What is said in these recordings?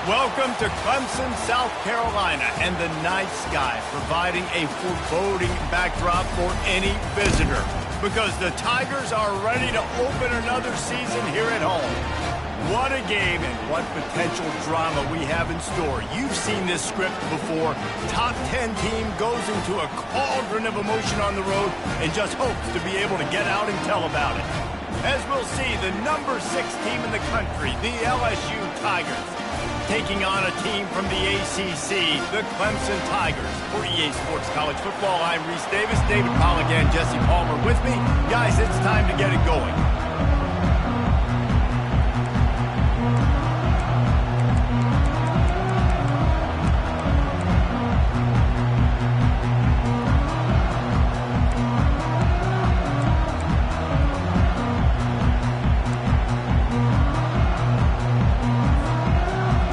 Welcome to Clemson, South Carolina, and the night sky providing a foreboding backdrop for any visitor because the Tigers are ready to open another season here at home. What a game and what potential drama we have in store. You've seen this script before. Top 10 team goes into a cauldron of emotion on the road and just hopes to be able to get out and tell about it. As we'll see, the number 6 team in the country, the LSU Tigers, taking on a team from the ACC, the Clemson Tigers. For EA Sports College Football, I'm Reese Davis, David Polligan, Jesse Palmer with me. Guys, it's time to get it going.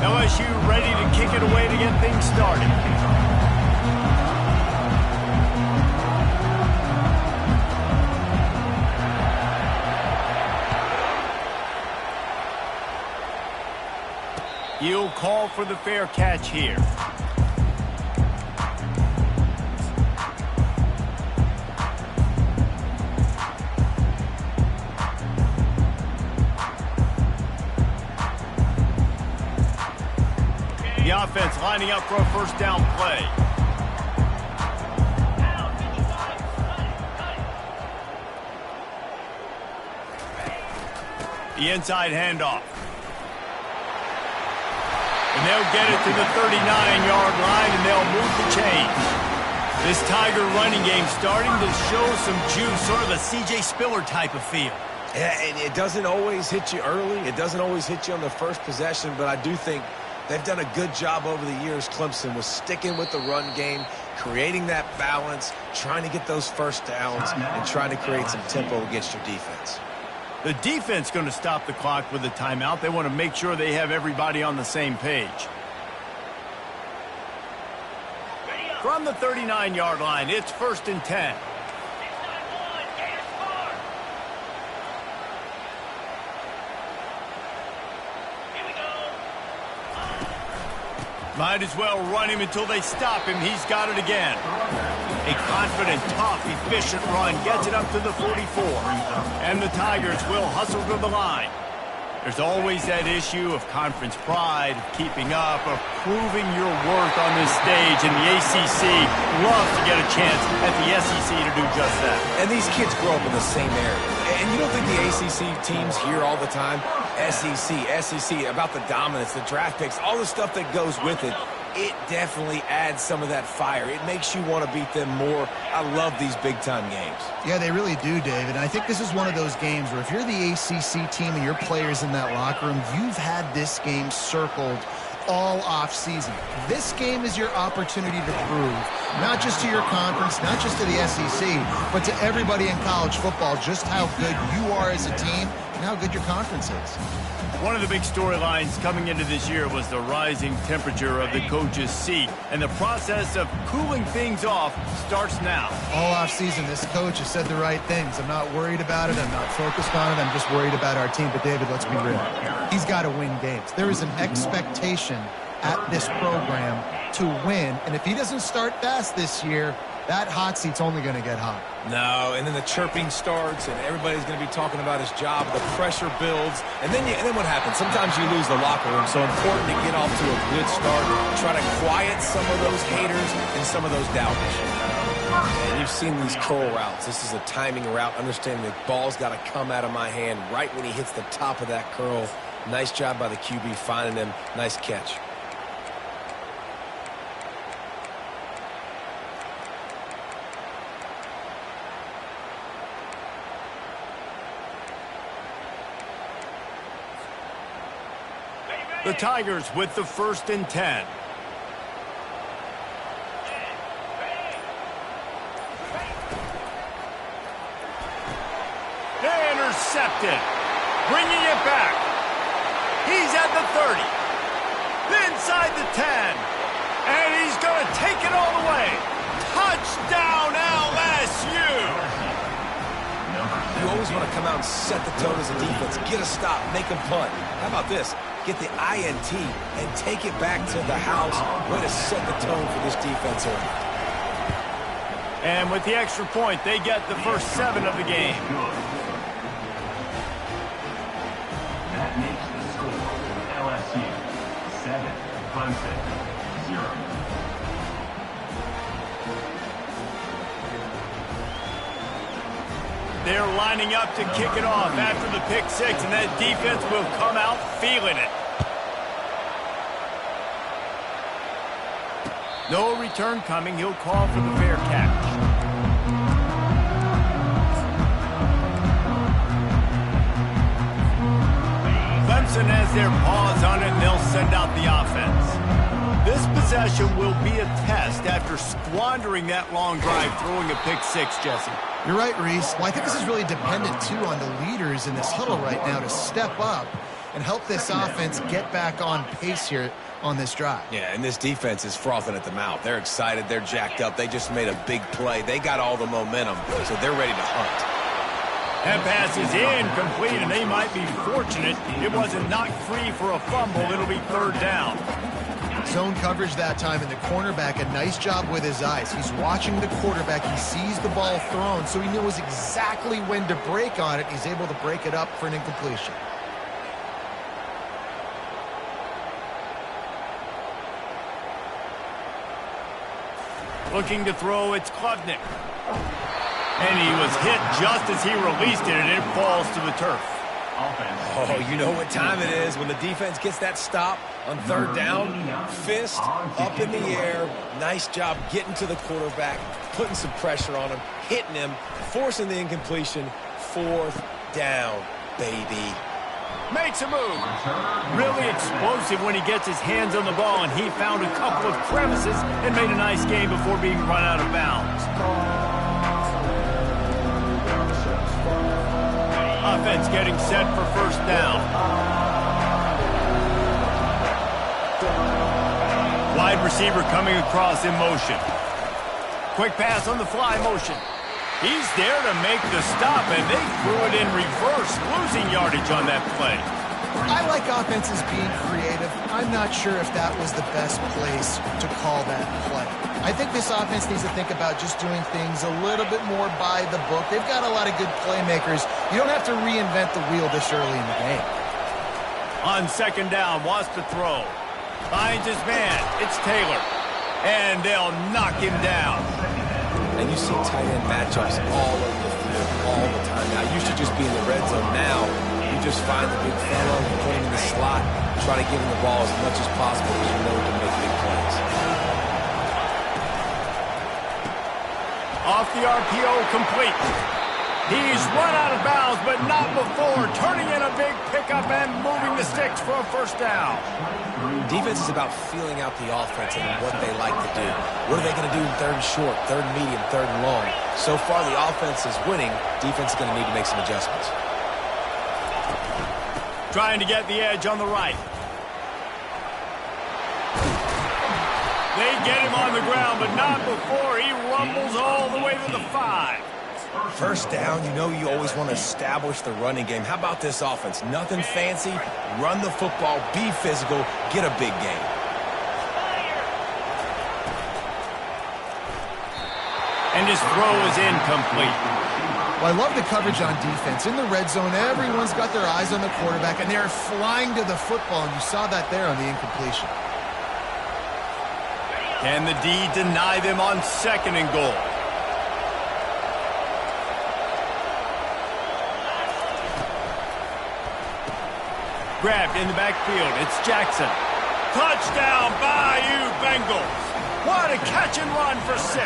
LSU ready to kick it away to get things started. He'll call for the fair catch here. The offense lining up for a first down play. The inside handoff. And they'll get it to the 39-yard line, and they'll move the chains. This Tiger running game starting to show some juice, sort of a C.J. Spiller type of feel. Yeah, and it doesn't always hit you early. It doesn't always hit you on the first possession, but I do think they've done a good job over the years, Clemson, with sticking with the run game, creating that balance, trying to get those first downs, and trying to create some tempo against your defense. The defense going to stop the clock with a timeout. They want to make sure they have everybody on the same page. From the 39-yard line, it's 1st and 10. Might as well run him until they stop him. He's got it again. A confident, tough, efficient run gets it up to the 44. And the Tigers will hustle to the line. There's always that issue of conference pride, of keeping up, of proving your worth on this stage. And the ACC loves to get a chance at the SEC to do just that. And these kids grow up in the same area. And you don't think the ACC teams hear all the time, SEC, about the dominance, the draft picks, all the stuff that goes with it. It definitely adds some of that fire. It makes you want to beat them more. I love these big-time games. Yeah, they really do, David. I think this is one of those games where if you're the ACC team and your players in that locker room, you've had this game circled all off-season. This game is your opportunity to prove, not just to your conference, not just to the SEC, but to everybody in college football, just how good you are as a team and how good your conference is. One of the big storylines coming into this year was the rising temperature of the coach's seat. And the process of cooling things off starts now. All offseason, this coach has said the right things. I'm not worried about it. I'm not focused on it. I'm just worried about our team. But, David, let's be real. He's got to win games. There is an expectation at this program to win. And if he doesn't start fast this year, that hot seat's only going to get hot. No, and then the chirping starts, and everybody's going to be talking about his job. The pressure builds, and then what happens? Sometimes you lose the locker room. So important to get off to a good start. Try to quiet some of those haters and some of those doubters. And you've seen these curl routes. This is a timing route. Understanding the ball's got to come out of my hand right when he hits the top of that curl. Nice job by the QB finding him. Nice catch. The Tigers with the 1st and 10. Intercepted. Bringing it back. He's at the 30. Inside the 10. And he's going to take it all the way. Touchdown, LSU! You always want to come out and set the tone as a defense. Get a stop. Make them punt. How about this? get the INT, and take it back to the house. Way to set the tone for this defense early. And with the extra point, they get the first 7 of the game. That makes the score LSU 7, Clemson 0. They're lining up to kick it off after the pick 6, and that defense will come out feeling it. No return coming. He'll call for the fair catch. Clemson has their paws on it, and they'll send out the offense. This possession will be a test after squandering that long drive, throwing a pick 6, Jesse. You're right, Reese. Well, I think this is really dependent, too, on the leaders in this huddle right now to step up and help this offense get back on pace here on this drive. Yeah, and this defense is frothing at the mouth. They're excited. They're jacked up. They just made a big play. They got all the momentum, so they're ready to hunt. That pass is incomplete, and they might be fortunate it wasn't knocked free for a fumble. It'll be 3rd down. Zone coverage that time, and the cornerback, a nice job with his eyes. He's watching the quarterback. He sees the ball thrown, so he knows exactly when to break on it. He's able to break it up for an incompletion. Looking to throw, it's Klubnik. And he was hit just as he released it, and it falls to the turf. Oh, you know what time it is when the defense gets that stop on 3rd down. Fist up in the air. Nice job getting to the quarterback, putting some pressure on him, hitting him, forcing the incompletion. 4th down, baby. Makes a move. Really explosive when he gets his hands on the ball, and he found a couple of crevices and made a nice game before being run out of bounds. Offense getting set for 1st down. Wide receiver coming across in motion. Quick pass on the fly motion. He's there to make the stop, and they threw it in reverse, losing yardage on that play. I like offenses being creative. I'm not sure if that was the best place to call that play. I think this offense needs to think about just doing things a little bit more by the book. They've got a lot of good playmakers. You don't have to reinvent the wheel this early in the game. On 2nd down, wants to throw. Finds his man. It's Taylor. And they'll knock him down. And you see tight end matchups all over the field all the time. Now, it used to just be in the red zone. Now, you just find the big fellow, you put him in the slot, try to give him the ball as much as possible because you know he can make big plays. Off the RPO, complete. He's run out of bounds, but not before turning in a big pickup and moving the sticks for a 1st down. Defense is about feeling out the offense and what they like to do. What are they going to do in 3rd and short, 3rd and medium, 3rd and long? So far, the offense is winning. Defense is going to need to make some adjustments. Trying to get the edge on the right. They get him on the ground, but not before he rumbles all the way to the 5. 1st down, you know you always want to establish the running game. How about this offense? Nothing fancy. Run the football, be physical, get a big game. And his throw is incomplete. Well, I love the coverage on defense. In the red zone, everyone's got their eyes on the quarterback, and they're flying to the football, and you saw that there on the incompletion. Can the D deny them on 2nd and goal? Grabbed in the backfield. It's Jackson. Touchdown, Bayou Bengals. What a catch and run for 6.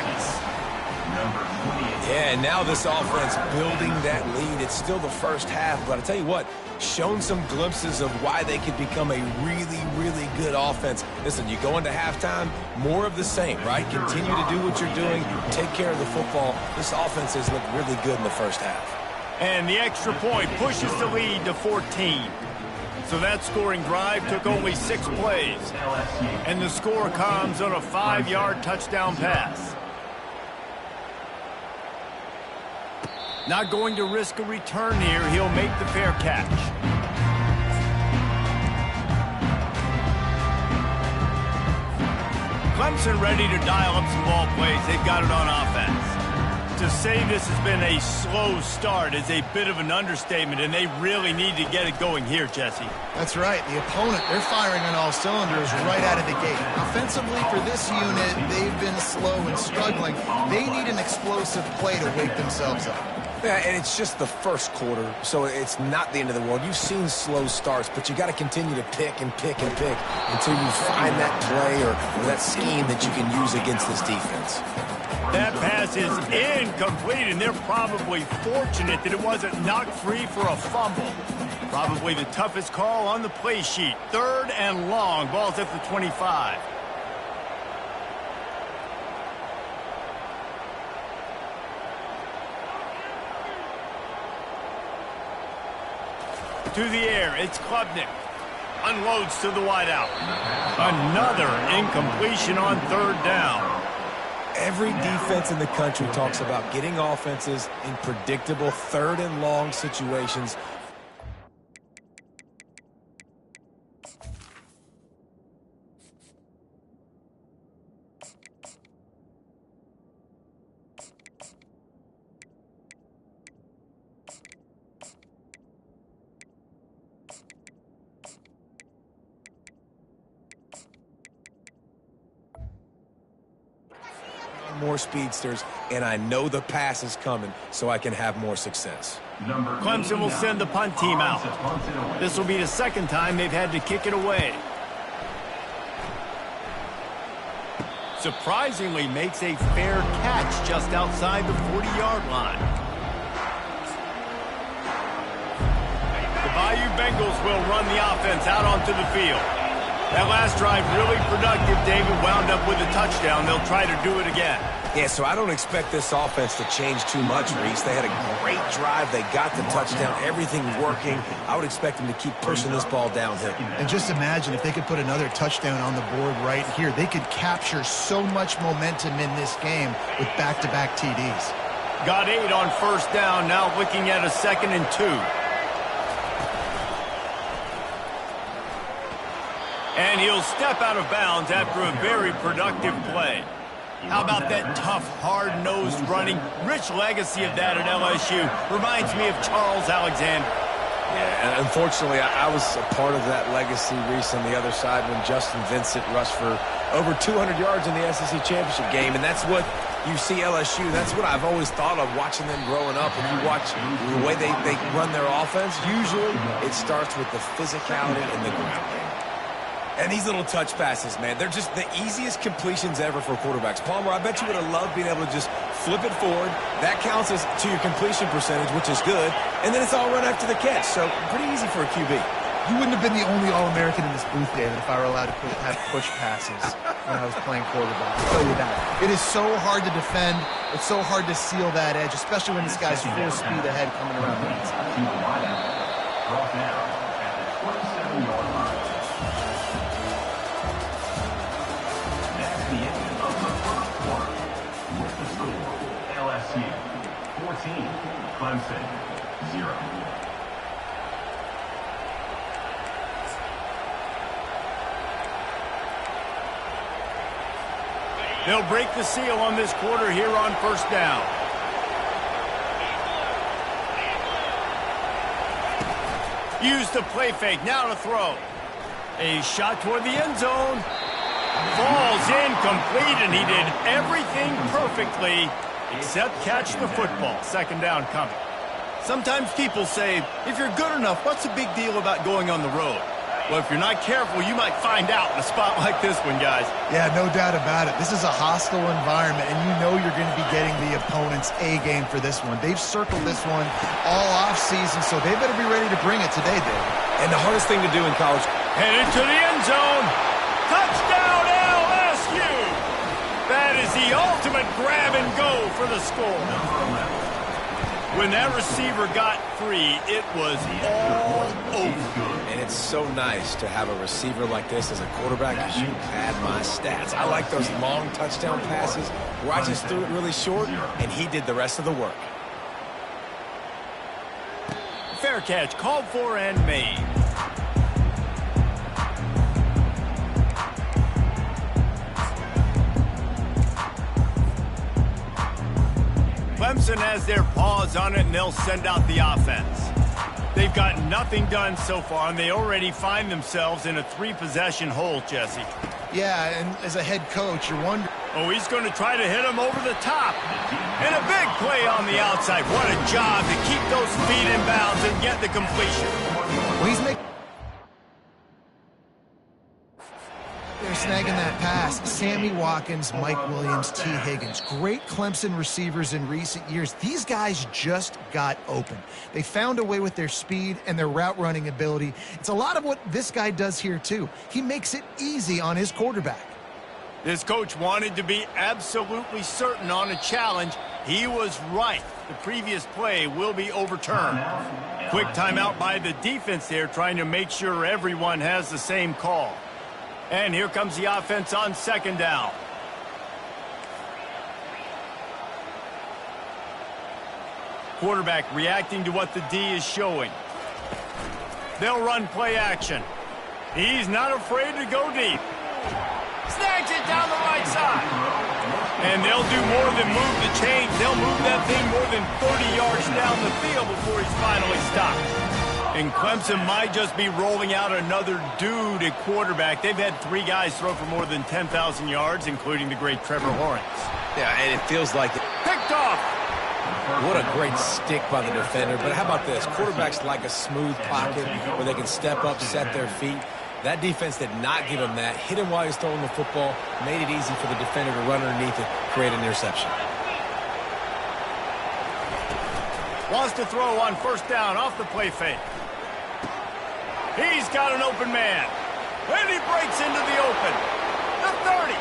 Yeah, and now this offense building that lead. It's still the 1st half, but I'll tell you what, shown some glimpses of why they could become a really, really good offense. Listen, you go into halftime, more of the same, right? Continue to do what you're doing, take care of the football. This offense has looked really good in the 1st half. And the extra point pushes the lead to 14. So that scoring drive took only 6 plays. And the score comes on a 5-yard touchdown pass. Not going to risk a return here. He'll make the fair catch. Clemson ready to dial up some ball plays. They've got it on offense. To say this has been a slow start is a bit of an understatement, and they really need to get it going here, Jesse. That's right. The opponent, they're firing on all cylinders right out of the gate. Offensively, for this unit, they've been slow and struggling. They need an explosive play to wake themselves up. Yeah, and it's just the first quarter, so it's not the end of the world. You've seen slow starts, but you got to continue to pick and pick and pick until you find that play or that scheme that you can use against this defense. That pass is incomplete, and they're probably fortunate that it wasn't knocked free for a fumble. Probably the toughest call on the play sheet. 3rd and long. Ball's at the 25. To the air, it's Klubnik. Unloads to the wideout. Another incompletion on 3rd down. Every defense in the country talks about getting offenses in predictable 3rd and long situations. More speedsters, and I know the pass is coming, so I can have more success. Clemson will send the punt team out. This will be the 2nd time they've had to kick it away. Surprisingly makes a fair catch just outside the 40-yard line. The Bayou Bengals will run the offense out onto the field. That last drive really productive. David wound up with a touchdown. They'll try to do it again. Yeah, so I don't expect this offense to change too much, Reese. They had a great drive. They got the touchdown. Everything's working. I would expect them to keep pushing this ball downhill. And just imagine if they could put another touchdown on the board right here. They could capture so much momentum in this game with back-to-back TDs. Got 8 on 1st down. Now looking at a 2nd and 2. And he'll step out of bounds after a very productive play. How about that tough, hard-nosed running? Rich legacy of that at LSU. Reminds me of Charles Alexander. Yeah, and unfortunately, I was a part of that legacy, Reese, on the other side when Justin Vincent rushed for over 200 yards in the SEC championship game. And that's what you see LSU. That's what I've always thought of watching them growing up. And you watch the way they run their offense, usually it starts with the physicality and the ground game. And these little touch passes, man, they're just the easiest completions ever for quarterbacks. Palmer, I bet you would have loved being able to just flip it forward. That counts as to your completion percentage, which is good. And then it's all run after the catch. So pretty easy for a QB. You wouldn't have been the only All-American in this booth, David, if I were allowed to have push passes when I was playing quarterback. I'll tell you that. It is so hard to defend. It's so hard to seal that edge, especially when this guy's full speed ahead coming around the inside. Brought down at the 27-yard line. That's the end of the 1st quarter. With the score, LSU 14, Clemson 0. They'll break the seal on this quarter here on 1st down. Use the play fake. Now to throw. A shot toward the end zone. Falls incomplete, and he did everything perfectly except catch the football. 2nd down coming. Sometimes people say, if you're good enough, what's the big deal about going on the road? Well, if you're not careful, you might find out in a spot like this one, guys. Yeah, no doubt about it. This is a hostile environment, and you know you're going to be getting the opponent's A game for this one. They've circled this one all offseason, so they better be ready to bring it today, Dave. And the hardest thing to do in college. Headed to the end zone. Touchdown, LSU! That is the ultimate grab and go for the score. When that receiver got free, it was all over. And it's so nice to have a receiver like this as a quarterback because you pad my stats. I like those long touchdown passes where I just threw it really short, and he did the rest of the work. Fair catch, called for and made. Clemson has their paws on it, and they'll send out the offense. They've got nothing done so far, and they already find themselves in a 3-possession hole, Jesse. Yeah, and as a head coach, you're wondering... Oh, he's going to try to hit him over the top. And a big play on the outside. What a job to keep those feet in bounds and get the completion. Well, he's making... They're snagging that pass. Sammy Watkins, Mike Williams, T. Higgins. Great Clemson receivers in recent years. These guys just got open. They found a way with their speed and their route running ability. It's a lot of what this guy does here, too. He makes it easy on his quarterback. This coach wanted to be absolutely certain on a challenge. He was right. The previous play will be overturned. Quick timeout by the defense there, trying to make sure everyone has the same call. And here comes the offense on second down. Quarterback reacting to what the D is showing. They'll run play action. He's not afraid to go deep. Snags it down the right side. And they'll do more than move the chains. They'll move that thing more than 30 yards down the field before he's finally stopped. And Clemson might just be rolling out another dude at quarterback. They've had 3 guys throw for more than 10,000 yards, including the great Trevor Lawrence. Yeah, and it feels like it. Picked off. What a great stick by the defender. But how about this? Quarterbacks like a smooth pocket where they can step up, set their feet. That defense did not give him that. Hit him while he's throwing the football. Made it easy for the defender to run underneath it, create an interception. Wants to throw on first down off the play fake. He's got an open man. And he breaks into the open. The 30.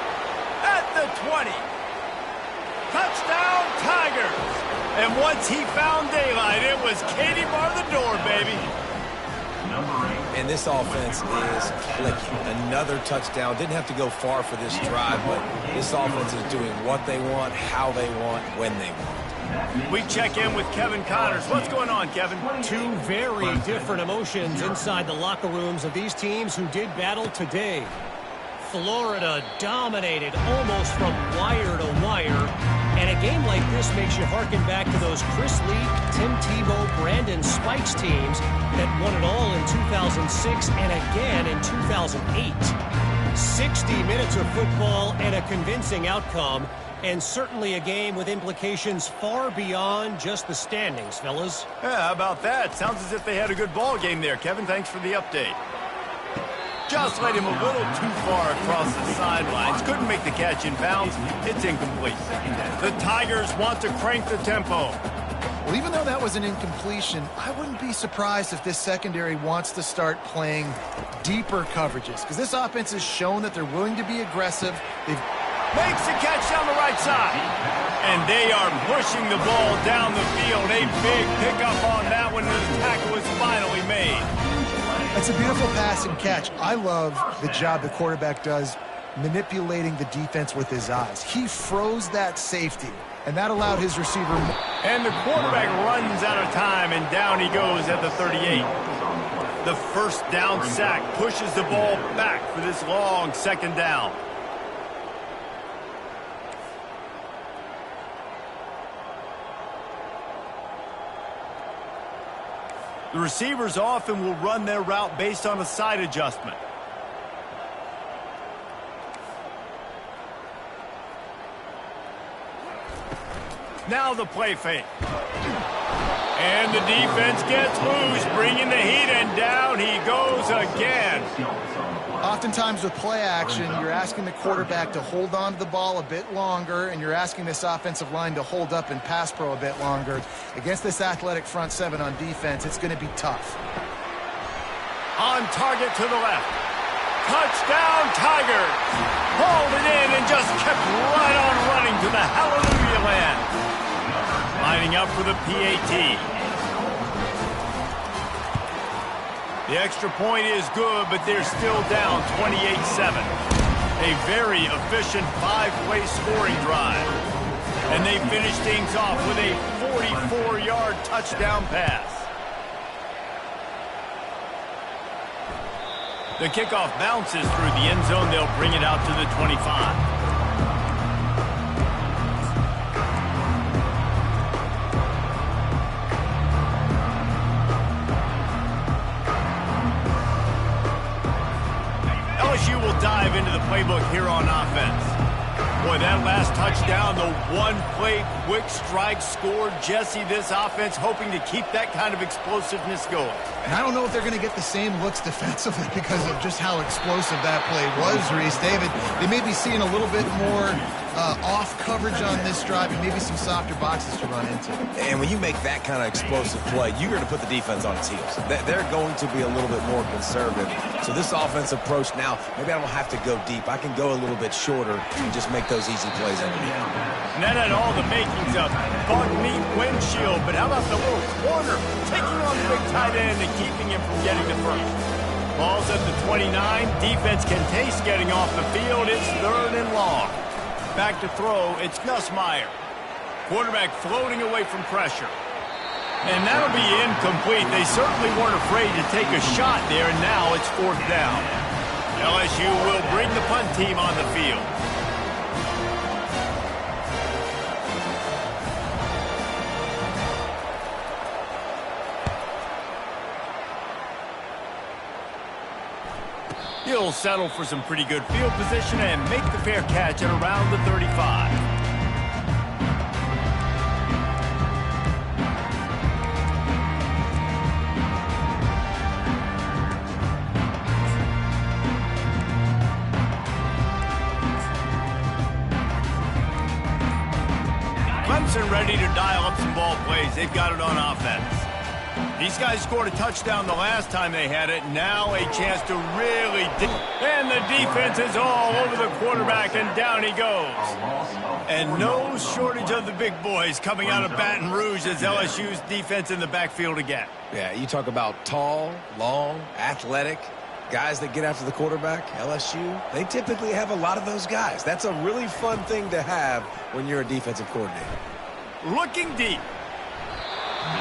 At the 20. Touchdown, Tigers. And once he found daylight, it was Katie bar the door, baby. And this offense is clicking. Another touchdown. Didn't have to go far for this drive, but this offense is doing what they want, how they want, when they want. We check in with Kevin Connors. What's going on, Kevin? 2 very different emotions inside the locker rooms of these teams who did battle today. Florida dominated almost from wire to wire. And a game like this makes you harken back to those Chris Lee, Tim Tebow, Brandon Spikes teams that won it all in 2006 and again in 2008. 60 minutes of football and a convincing outcome. And certainly a game with implications far beyond just the standings, fellas. Yeah, how about that? Sounds as if they had a good ball game there. Kevin, thanks for the update. Just let him a little too far across the sidelines. Couldn't make the catch in bounds. It's incomplete. The Tigers want to crank the tempo. Well, even though that was an incompletion, I wouldn't be surprised if this secondary wants to start playing deeper coverages, because this offense has shown that they're willing to be aggressive. They've Makes the catch down the right side. And they are pushing the ball down the field. A big pickup on that one. The tackle was finally made. That's a beautiful pass and catch. I love the job the quarterback does manipulating the defense with his eyes. He froze that safety, and that allowed his receiver. And the quarterback runs out of time, and down he goes at the 38. The first down sack pushes the ball back for this long second down. The receivers often will run their route based on a side adjustment. Now the play fake. And the defense gets loose, bringing the heat, and down he goes again. Oftentimes with play action, you're asking the quarterback to hold on to the ball a bit longer, and you're asking this offensive line to hold up and pass pro a bit longer. Against this athletic front seven on defense, it's going to be tough. On target to the left. Touchdown, Tigers. Hauled it in and just kept right on running to the hallelujah land. Lining up for the PAT. The extra point is good, but they're still down 28-7. A very efficient 5-play scoring drive. And they finish things off with a 44-yard touchdown pass. The kickoff bounces through the end zone. They'll bring it out to the 25. Boy, that last touchdown, the one-play quick strike score. Jesse, this offense hoping to keep that kind of explosiveness going. And I don't know if they're going to get the same looks defensively because of just how explosive that play was, Reese. David, they may be seeing a little bit more off coverage on this drive and maybe some softer boxes to run into. And when you make that kind of explosive play, you're going to put the defense on its heels. They're going to be a little bit more conservative. So this offense approach now, maybe I don't have to go deep. I can go a little bit shorter and just make those easy plays underneath. And that had all the makings of bug meat windshield, but how about the little corner taking on the big tight end and keeping him from getting the first? Ball's at the 29. Defense can taste getting off the field. It's 3rd and long. Back to throw, it's Nussmeier. Quarterback floating away from pressure. And that'll be incomplete. They certainly weren't afraid to take a shot there, and now it's 4th down. LSU will bring the punt team on the field. He'll settle for some pretty good field position and make the fair catch at around the 35. Clemson ready to dial up some ball plays. They've got it on offense. These guys scored a touchdown the last time they had it. Now a chance to really and the defense is all over the quarterback, and down he goes. And no shortage of the big boys coming out of Baton Rouge as LSU's defense in the backfield again. Yeah, you talk about tall, long, athletic guys that get after the quarterback. LSU, they typically have a lot of those guys. That's a really fun thing to have when you're a defensive coordinator. Looking deep.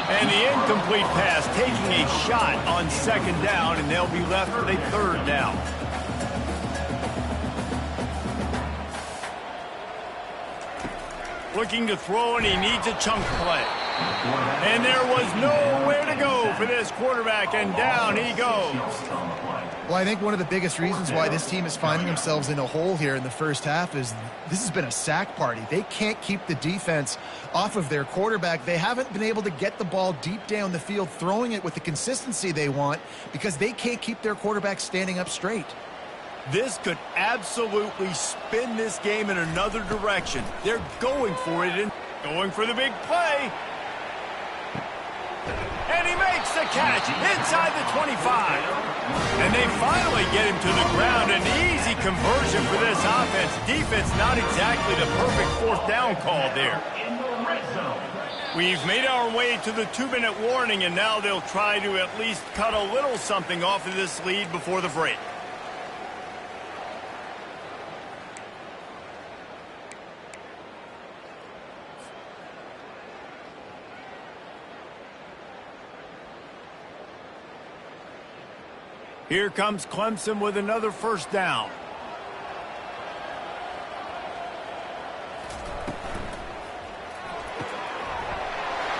And the incomplete pass taking a shot on 2nd down, and they'll be left with a 3rd down. Looking to throw, and he needs a chunk play. And there was nowhere to go for this quarterback, and down he goes. Well, I think one of the biggest reasons why this team is finding themselves in a hole here in the first half is this has been a sack party. They can't keep the defense off of their quarterback. They haven't been able to get the ball deep down the field, throwing it with the consistency they want because they can't keep their quarterback standing up straight. This could absolutely spin this game in another direction. They're going for it and going for the big play. And he makes the catch inside the 25. And they finally get him to the ground. An easy conversion for this offense. Defense not exactly the perfect 4th down call there. We've made our way to the 2-minute warning, and now they'll try to at least cut a little something off of this lead before the break. Here comes Clemson with another 1st down.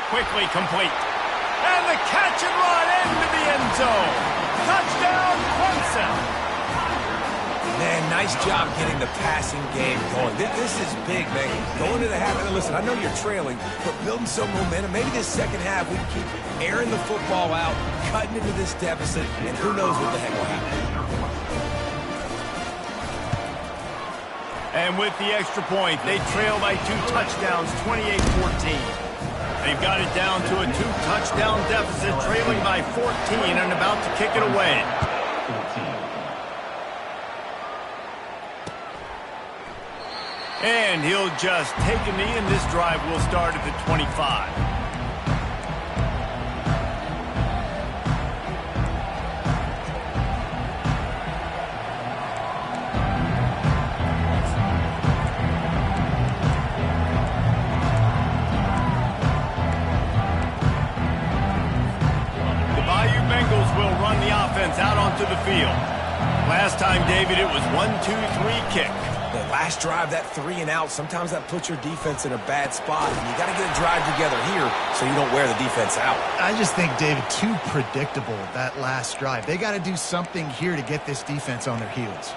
Quickly complete. And the catch and run into the end zone. Touchdown, Clemson. Man, nice job getting the passing game going. This is big, man. Going to the half, and listen, I know you're trailing, but building some momentum. Maybe this 2nd half we can keep airing the football out, cutting into this deficit, and who knows what the heck will happen. And with the extra point, they trail by 2 touchdowns, 28-14. They've got it down to a 2-touchdown deficit, trailing by 14 and about to kick it away. And he'll just take a knee, and this drive will start at the 25. The Bayou Bengals will run the offense out onto the field. Last time, David, it was 1-2-3 kick. The last drive, that 3 and out, sometimes that puts your defense in a bad spot. And you got to get a drive together here so you don't wear the defense out. I just think, David, too predictable, that last drive. They got to do something here to get this defense on their heels.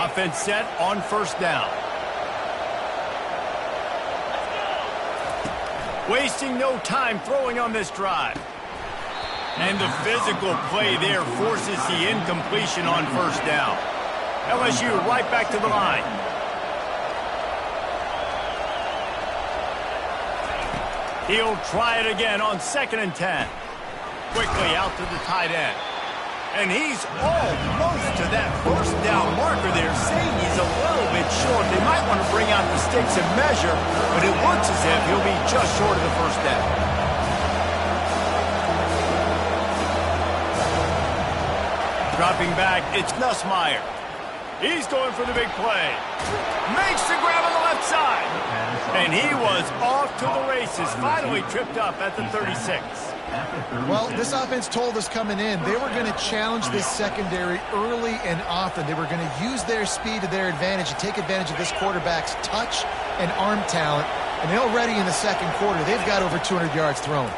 offense set on first down. Wasting no time throwing on this drive. And the physical play there forces the incompletion on first down. LSU right back to the line. He'll try it again on 2nd and 10. Quickly out to the tight end. And he's almost to that first down marker there, saying he's a little bit short. They might want to bring out the sticks and measure, but it looks as if he'll be just short of the first down. Dropping back, it's Nussmeier. He's going for the big play. Makes the grab on the left side. And he was off to the races, finally tripped up at the 36. Well, this offense told us coming in they were going to challenge this secondary early and often. They were going to use their speed to their advantage and take advantage of this quarterback's touch and arm talent. And already in the second quarter, they've got over 200 yards thrown.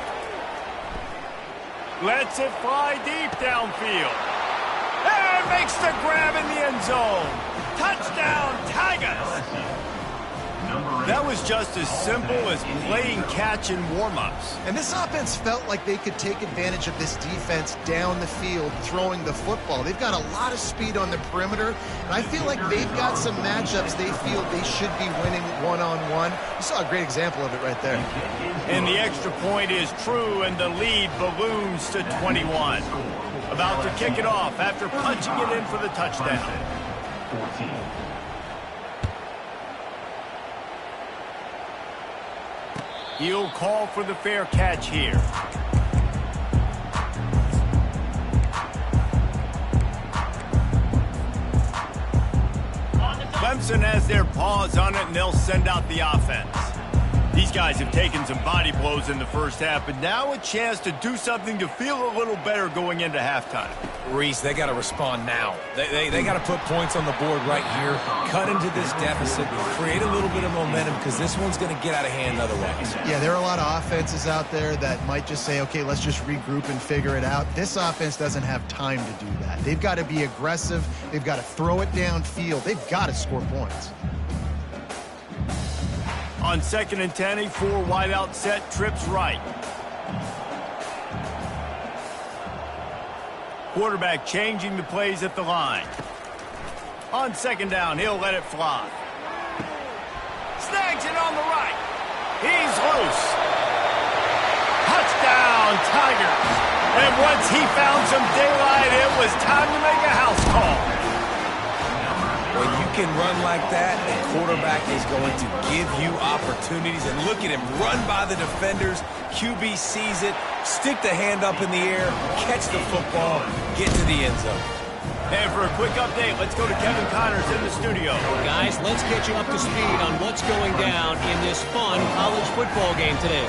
Lets it fly deep downfield. And makes the grab in the end zone. Touchdown, Tigers! That was just as simple as playing catch in warm-ups. And this offense felt like they could take advantage of this defense down the field throwing the football. They've got a lot of speed on the perimeter, and I feel like they've got some matchups they feel they should be winning one-on-one. You saw a great example of it right there. And the extra point is true, and the lead balloons to 21. About to kick it off after punching it in for the touchdown. 14. He'll call for the fair catch here. Clemson has their paws on it, and they'll send out the offense. These guys have taken some body blows in the first half, but now a chance to do something to feel a little better going into halftime. Reese, they got to respond now. They got to put points on the board right here, cut into this deficit, create a little bit of momentum because this one's going to get out of hand otherwise. Yeah, there are a lot of offenses out there that might just say, okay, let's just regroup and figure it out. This offense doesn't have time to do that. They've got to be aggressive. They've got to throw it downfield. They've got to score points. On 2nd and 10, a 4 wide out set, trips right. Quarterback changing the plays at the line. On 2nd down, he'll let it fly. Snags it on the right. He's loose. Touchdown, Tigers. And once he found some daylight, it was time to make a house call. When you can run like that, the quarterback is going to give you opportunities. And look at him run by the defenders. QB sees it, stick the hand up in the air, catch the football, get to the end zone. And for a quick update, let's go to Kevin Connors in the studio. Guys, let's get you up to speed on what's going down in this fun college football game today.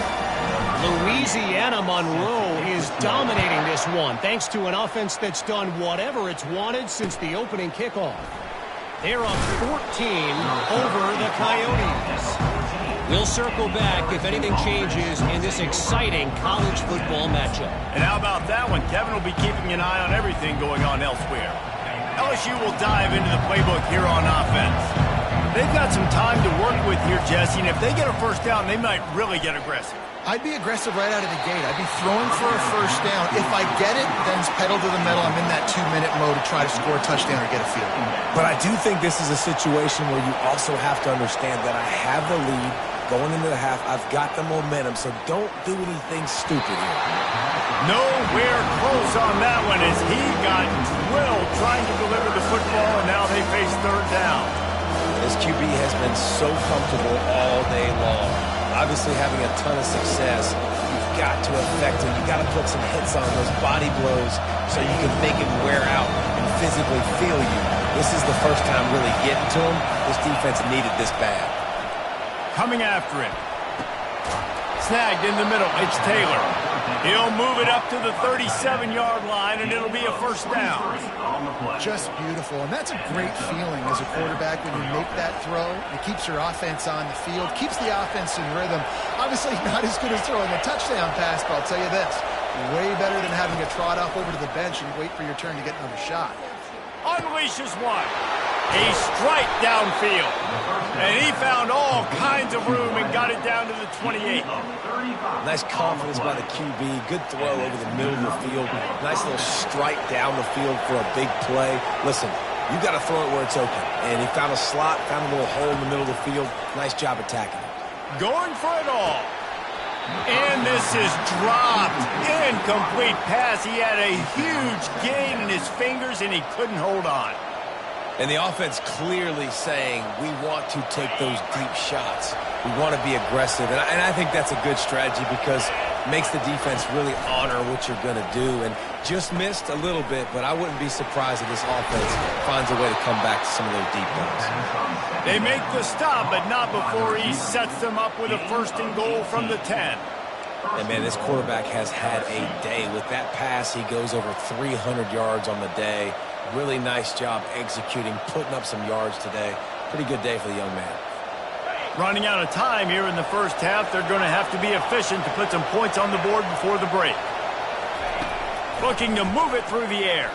Louisiana Monroe is dominating this one thanks to an offense that's done whatever it's wanted since the opening kickoff. They're up 14 over the Coyotes. We'll circle back if anything changes in this exciting college football matchup. And how about that one? Kevin will be keeping an eye on everything going on elsewhere. LSU will dive into the playbook here on offense. They've got some time to work with here, Jesse, and if they get a first down, they might really get aggressive. I'd be aggressive right out of the gate. I'd be throwing for a first down. If I get it, then it's pedal to the metal. I'm in that 2-minute mode to try to score a touchdown or get a field goal. But I do think this is a situation where you also have to understand that I have the lead going into the half. I've got the momentum, so don't do anything stupid here. Nowhere close on that one as he got drilled trying to deliver the football, and now they face third down. This QB has been so comfortable all day long. Obviously having a ton of success. You've got to affect him. You've got to put some hits on those body blows so you can make him wear out and physically feel you. This is the first time really getting to him. This defense needed this bad. Coming after him. Snagged in the middle. It's Taylor. He'll move it up to the 37-yard line, and it'll be a first down. Just beautiful. And that's a great feeling as a quarterback when you make that throw. It keeps your offense on the field, keeps the offense in rhythm. Obviously not as good as throwing a touchdown pass, but I'll tell you this, way better than having to trot off over to the bench and wait for your turn to get another shot. Unleashes one. A strike downfield. And he found all kinds of room and got it down to the 28. Nice confidence by the QB. Good throw over the middle of the field. Nice little strike down the field for a big play. Listen, you got to throw it where it's open. And he found a slot, found a little hole in the middle of the field. Nice job attacking it. Going for it all. And this is dropped. Incomplete pass. He had a huge gain in his fingers, and he couldn't hold on. And the offense clearly saying, we want to take those deep shots. We want to be aggressive. And I think that's a good strategy because it makes the defense really honor what you're going to do. And just missed a little bit, but I wouldn't be surprised if this offense finds a way to come back to some of those deep ones. They make the stop, but not before he sets them up with a 1st and goal from the 10. And, man, this quarterback has had a day. With that pass, he goes over 300 yards on the day. Really nice job executing, putting up some yards today. Pretty good day for the young man. Running out of time here in the first half. They're going to have to be efficient to put some points on the board before the break. Looking to move it through the air.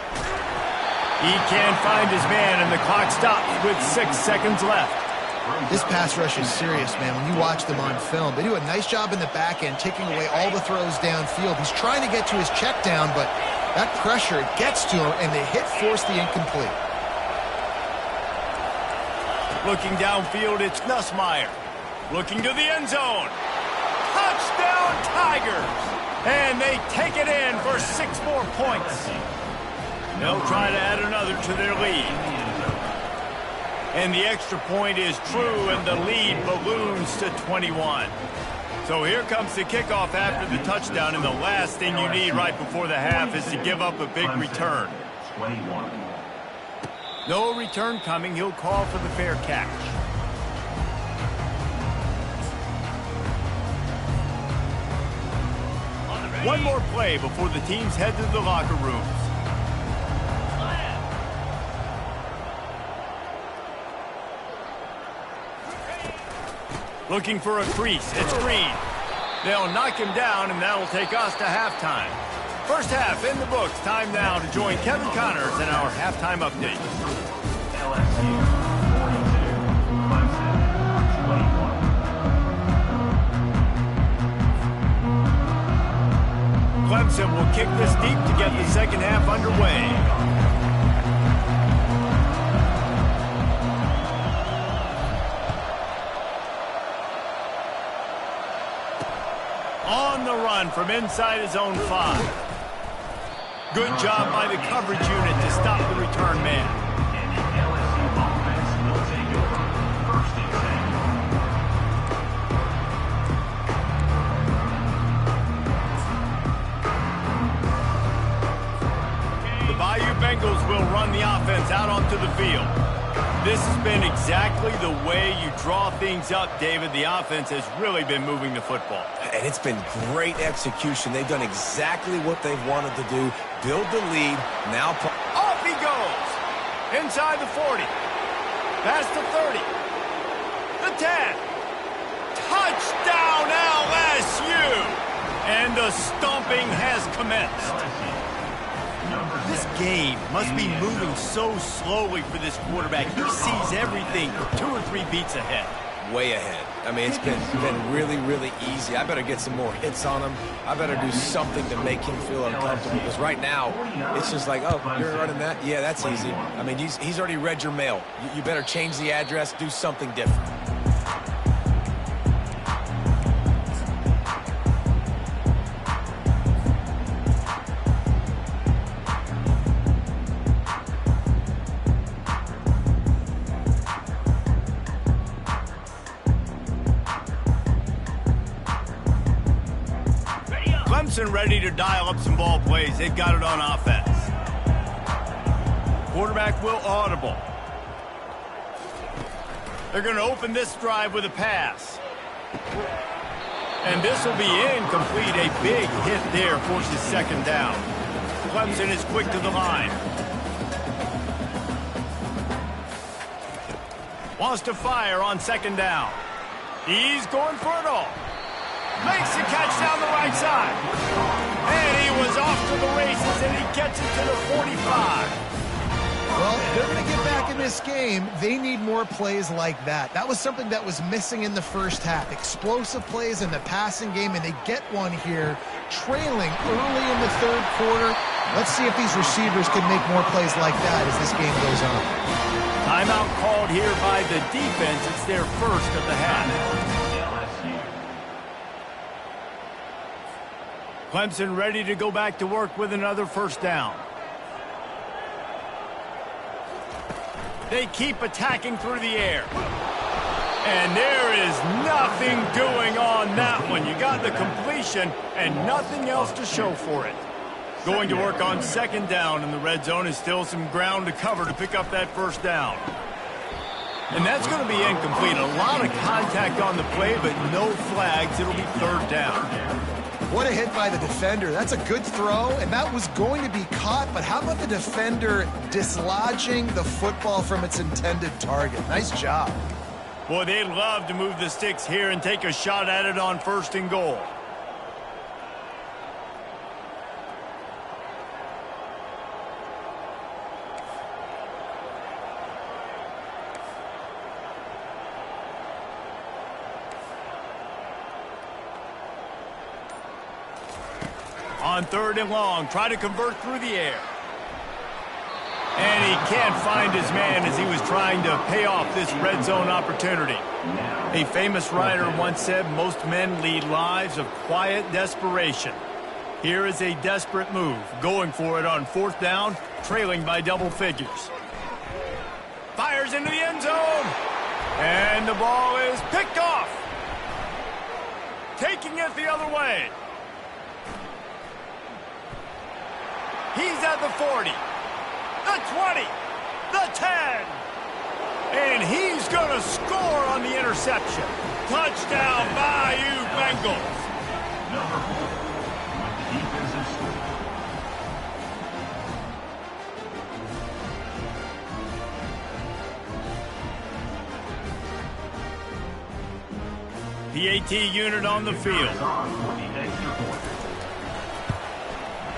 He can't find his man, and the clock stops with 6 seconds left. This pass rush is serious, man. When you watch them on film, they do a nice job in the back end, taking away all the throws downfield. He's trying to get to his check down, but that pressure gets to him, and the hit forced the incomplete. Looking downfield, it's Nussmeier. Looking to the end zone. Touchdown, Tigers! And they take it in for 6 more points. They'll try to add another to their lead. And the extra point is true, and the lead balloons to 21. So here comes the kickoff after the touchdown, and the last thing you need right before the half is to give up a big return. 21. No return coming. He'll call for the fair catch. One more play before the teams head to the locker rooms. Looking for a crease. It's Green. They'll knock him down, and that'll take us to halftime. First half in the books. Time now to join Kevin Connors in our halftime update. LSU 42, Clemson 21. Clemson will kick this deep to get the second half underway. On the run from inside his own 5. Good job by the coverage unit to stop the return man. And the LSU offense will take over. 1st and 10. The Bayou Bengals will run the offense out onto the field. This has been exactly the way you draw things up, David. The offense has really been moving the football. And it's been great execution. They've done exactly what they've wanted to do. Build the lead. Now Off he goes. Inside the 40. Past the 30. The 10. Touchdown LSU. And the stomping has commenced. This game must be moving so slowly for this quarterback. He sees everything 2 or 3 beats ahead. way ahead. I mean, it's been really, really easy. I better get some more hits on him. I better do something to make him feel uncomfortable, because right now, it's just like, oh, you're running that? Yeah, that's easy. I mean, he's already read your mail. You better change the address, do something different. Clemson ready to dial up some ball plays. They've got it on offense. Quarterback will audible. They're going to open this drive with a pass. And this will be incomplete. A big hit there forces second down. Clemson is quick to the line. Wants to fire on second down. He's going for it all. Makes the catch down the right side. And he was off to the races, and he gets it to the 45. Well, if they're going to get back in this game, they need more plays like that. That was something that was missing in the first half. Explosive plays in the passing game, and they get one here, trailing early in the third quarter. Let's see if these receivers can make more plays like that as this game goes on. Timeout called here by the defense. It's their first of the half. Clemson ready to go back to work with another first down. They keep attacking through the air. And there is nothing doing on that one. You got the completion and nothing else to show for it. Going to work on second down in the red zone is still some ground to cover to pick up that first down. And that's going to be incomplete. A lot of contact on the play, but no flags. It'll be third down. What a hit by the defender. That's a good throw, and that was going to be caught, but how about the defender dislodging the football from its intended target? Nice job. Boy, they'd love to move the sticks here and take a shot at it on first and goal. On third and long, try to convert through the air. And he can't find his man as he was trying to pay off this red zone opportunity. A famous writer once said, most men lead lives of quiet desperation. Here is a desperate move, going for it on fourth down, trailing by double figures. Fires into the end zone. And the ball is picked off. Taking it the other way. He's at the 40, the 20, the 10. And he's going to score on the interception. Touchdown, Bayou Bengals. Number 4 with the defensive score. PAT unit on the field.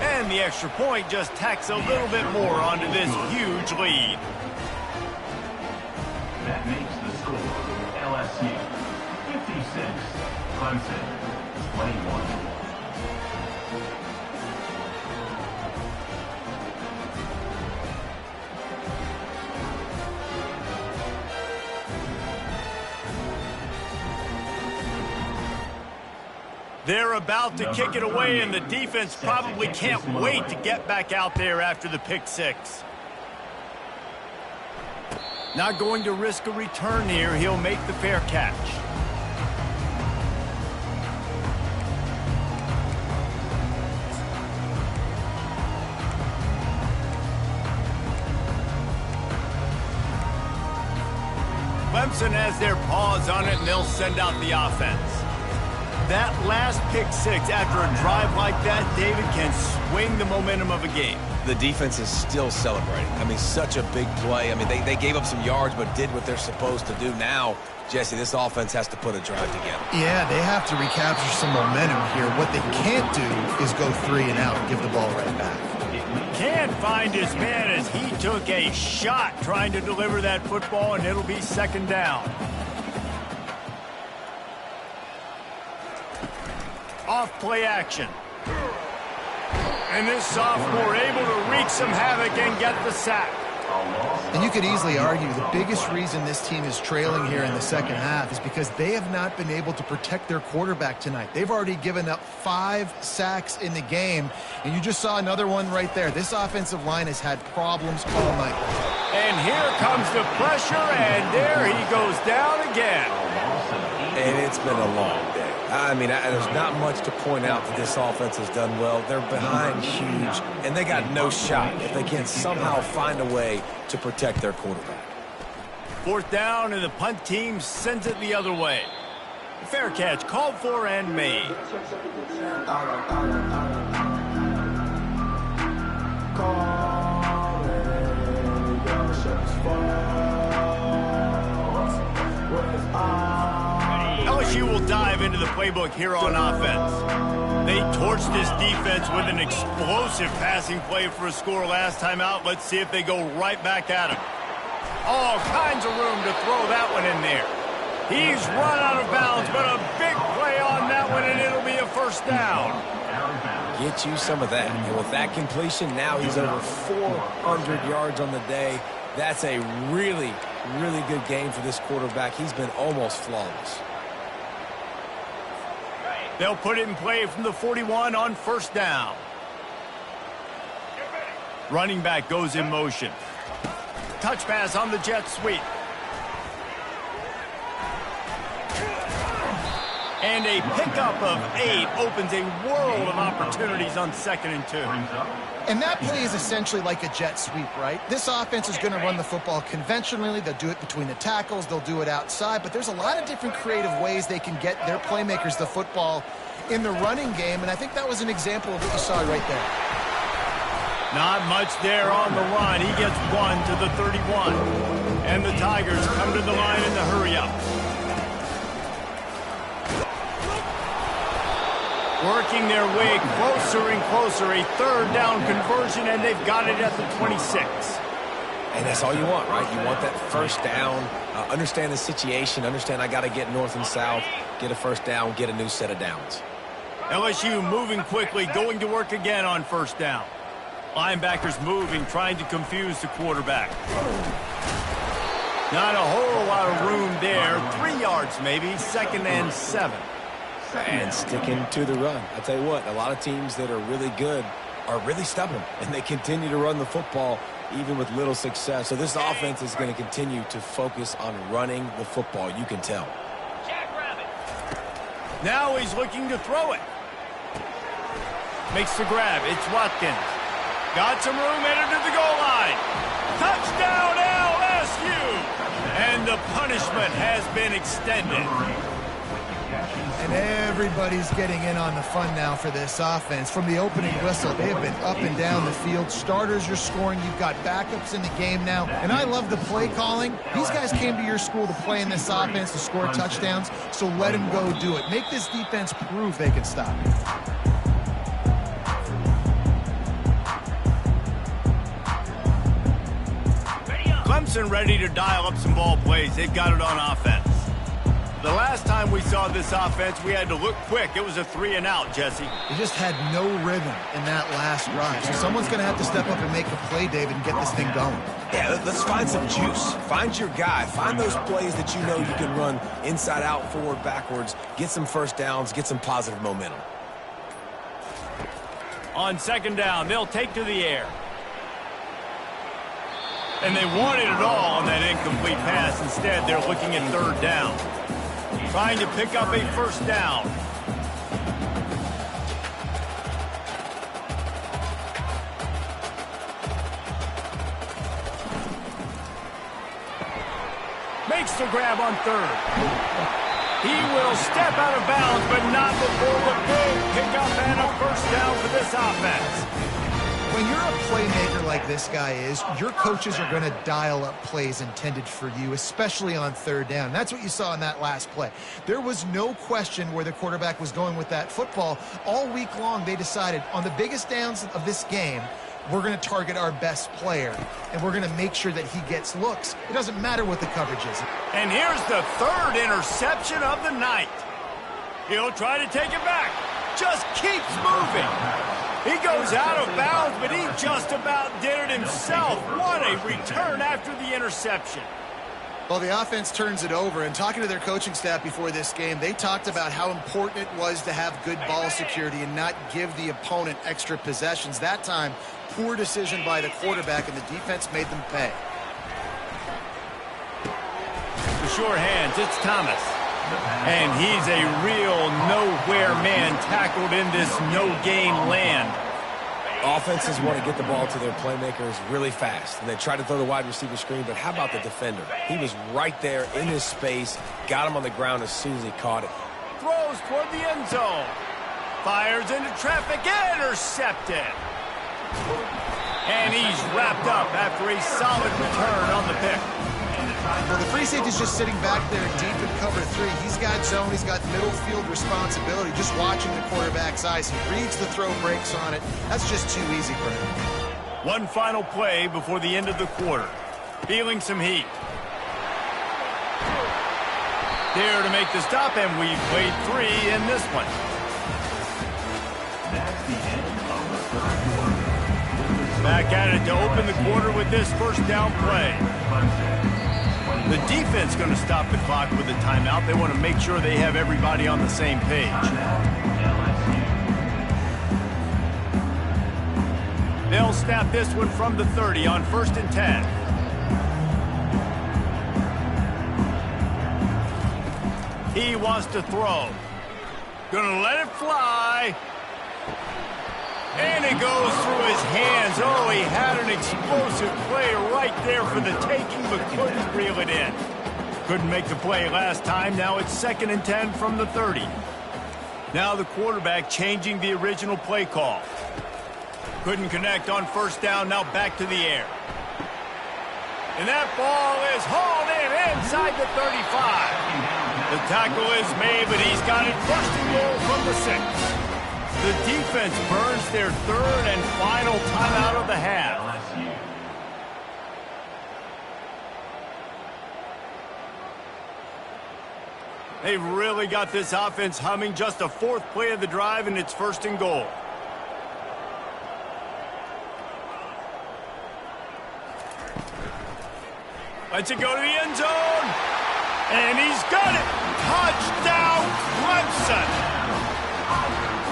And the extra point just tacks a little bit more onto this huge lead. That makes the score LSU 56, Clemson 21. They're about to kick it away, and the defense probably can't wait to get back out there after the pick six. Not going to risk a return here. He'll make the fair catch. Clemson has their paws on it, and they'll send out the offense. That last pick six after a drive like that, David, can swing the momentum of a game. The defense is still celebrating. I mean, such a big play. I mean, they gave up some yards but did what they're supposed to do. Now, Jesse, this offense has to put a drive together. Yeah, they have to recapture some momentum here. What they can't do is go 3 and out and give the ball right back. Can't find his man as he took a shot trying to deliver that football, and it'll be second down. Off play action. And this sophomore able to wreak some havoc and get the sack. And you could easily argue the biggest reason this team is trailing here in the second half is because they have not been able to protect their quarterback tonight. They've already given up 5 sacks in the game, and you just saw another one right there. This offensive line has had problems all night. And here comes the pressure, and there he goes down again. And it's been a long day. I mean, there's not much to point out that this offense has done well. They're behind huge, and they got no shot if they can't somehow find a way to protect their quarterback. Fourth down, and the punt team sends it the other way. Fair catch called for and made. LSU will dive into the playbook here on offense. They torched this defense with an explosive passing play for a score last time out. Let's see if they go right back at him. All kinds of room to throw that one in there. He's run out of bounds, but a big play on that one, and it'll be a first down. Get you some of that. And with that completion, now he's over 400 yards on the day. That's a really, really good game for this quarterback. He's been almost flawless. They'll put it in play from the 41 on first down. Running back goes in motion. Touch pass on the jet sweep. And a pickup of 8 opens a world of opportunities on 2nd and 2. And that play is essentially like a jet sweep, right? This offense is going to run the football conventionally. They'll do it between the tackles. They'll do it outside. But there's a lot of different creative ways they can get their playmakers the football in the running game. And I think that was an example of what you saw right there. Not much there on the run. He gets 1 to the 31. And the Tigers come to the line in the hurry-up. Working their way closer and closer. A 3rd down conversion, and they've got it at the 26. And that's all you want, right? You want that first down. Understand the situation. Understand I got to get north and south, get a first down, get a new set of downs. LSU moving quickly, going to work again on first down. Linebackers moving, trying to confuse the quarterback. Not a whole lot of room there. 3 yards maybe, 2nd and 7. And sticking to the run. I'll tell you what, a lot of teams that are really good are really stubborn, and they continue to run the football even with little success. So this offense is going to continue to focus on running the football. You can tell. Now he's looking to throw it. Makes the grab. It's Watkins. Got some room, headed to the goal line. Touchdown, LSU! And the punishment has been extended. And everybody's getting in on the fun now for this offense. From the opening whistle, they have been up and down the field. Starters are scoring. You've got backups in the game now. And I love the play calling. These guys came to your school to play in this offense to score touchdowns, so let them go do it. Make this defense prove they can stop it. Clemson ready to dial up some ball plays. They've got it on offense. The last time we saw this offense, we had to look quick. It was a 3-and-out, Jesse. They just had no rhythm in that last drive. So someone's going to have to step up and make a play, David, and get this thing going. Yeah, let's find some juice. Find your guy. Find those plays that you know you can run inside out, forward, backwards. Get some first downs. Get some positive momentum. On 2nd down, they'll take to the air. And they wanted it all on that incomplete pass. Instead, they're looking at 3rd down. Trying to pick up a first down. Makes the grab on 3rd. He will step out of bounds, but not before the big pickup and a first down for this offense. When you're a playmaker like this guy is, your coaches are going to dial up plays intended for you, especially on 3rd down. That's what you saw in that last play. There was no question where the quarterback was going with that football. All week long, they decided on the biggest downs of this game, we're going to target our best player, and we're going to make sure that he gets looks. It doesn't matter what the coverage is. And here's the 3rd interception of the night. He'll try to take it back. Just keeps moving. He goes out of bounds, but he just about did it himself. What a return after the interception. Well, the offense turns it over, and talking to their coaching staff before this game, they talked about how important it was to have good ball security and not give the opponent extra possessions. That time, poor decision by the quarterback, and the defense made them pay. The sure hands, it's Thomas. And he's a real nowhere man tackled in this no-gain land. Offenses want to get the ball to their playmakers really fast. And they try to throw the wide receiver screen, but how about the defender? He was right there in his space, got him on the ground as soon as he caught it. Throws toward the end zone. Fires into traffic, intercepted. And he's wrapped up after a solid return on the pick. Well, the free safety's just sitting back there deep in cover 3. He's got zone. He's got middle field responsibility. Just watching the quarterback's eyes. He reads the throw, breaks on it. That's just too easy for him. One final play before the end of the quarter. Feeling some heat. There to make the stop, and we've played 3 in this one. That's the end of the third quarter. Back at it to open the quarter with this first down play. The defense going to stop the clock with a timeout. They want to make sure they have everybody on the same page. They'll snap this one from the 30 on 1st and 10. He wants to throw. Gonna let it fly. And it goes through his hands. Oh, he had an explosive play right there for the taking, but couldn't reel it in. Couldn't make the play last time. Now it's 2nd and 10 from the 30. Now the quarterback changing the original play call. Couldn't connect on 1st down. Now back to the air. And that ball is hauled in inside the 35. The tackle is made, but he's got it 1st and goal from the 6. The defense burns their 3rd and final timeout of the half. They've really got this offense humming. Just a 4th play of the drive, and it's 1st and goal. Lets it go to the end zone. And he's got it. Touchdown, Clemson.